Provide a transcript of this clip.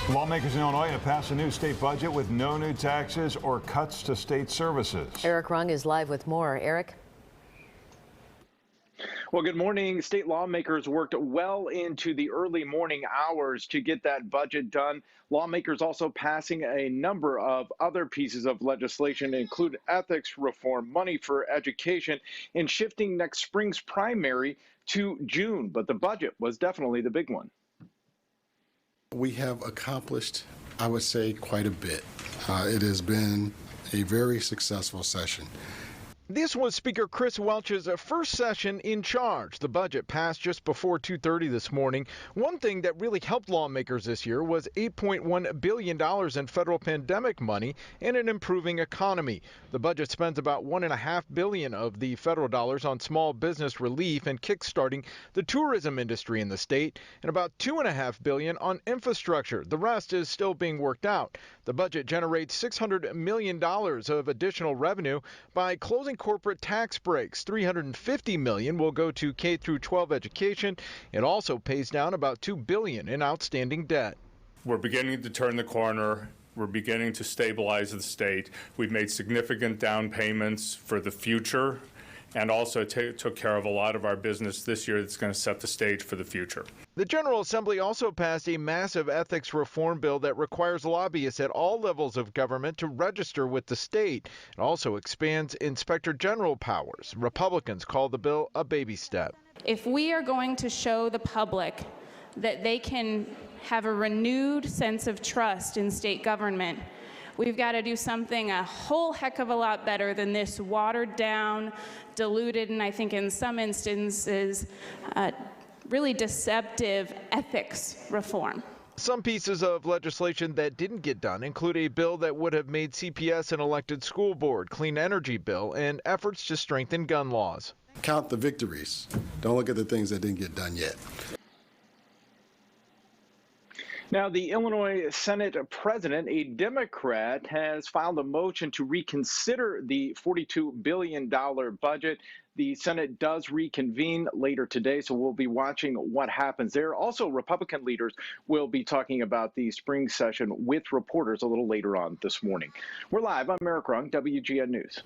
Lawmakers in Illinois have passed a new state budget with no new taxes or cuts to state services. Eric Rung is live with more. Eric? Well, good morning. State lawmakers worked well into the early morning hours to get that budget done. Lawmakers also passing a number of other pieces of legislation, include ethics reform, money for education, and shifting next spring's primary to June. But the budget was definitely the big one. We have accomplished, I would say, quite a bit. It has been a very successful session. This was Speaker Chris Welch's first session in charge. The budget passed just before 2:30 this morning. One thing that really helped lawmakers this year was $8.1 billion in federal pandemic money and an improving economy. The budget spends about $1.5 billion of the federal dollars on small business relief and kickstarting the tourism industry in the state, and about $2.5 billion on infrastructure. The rest is still being worked out. The budget generates $600 million of additional revenue by closing corporate tax breaks. $350 million will go to K through 12 education. It also pays down about $2 billion in outstanding debt. We're beginning to turn the corner. We're beginning to stabilize the state. We've made significant down payments for the future and also took care of a lot of our business this year that's going to set the stage for the future. The General Assembly also passed a massive ethics reform bill that requires lobbyists at all levels of government to register with the state. It also expands Inspector General powers. Republicans call the bill a baby step. If we are going to show the public that they can have a renewed sense of trust in state government, we've got to do something a whole heck of a lot better than this watered down, diluted, and I think in some instances, really deceptive ethics reform. Some pieces of legislation that didn't get done include a bill that would have made CPS an elected school board, clean energy bill, and efforts to strengthen gun laws. Count the victories. Don't look at the things that didn't get done yet. Now, the Illinois Senate President, a Democrat, has filed a motion to reconsider the $42 billion budget. The Senate does reconvene later today, so we'll be watching what happens there. Also, Republican leaders will be talking about the spring session with reporters a little later on this morning. We're live. I'm Eric Rung, WGN News.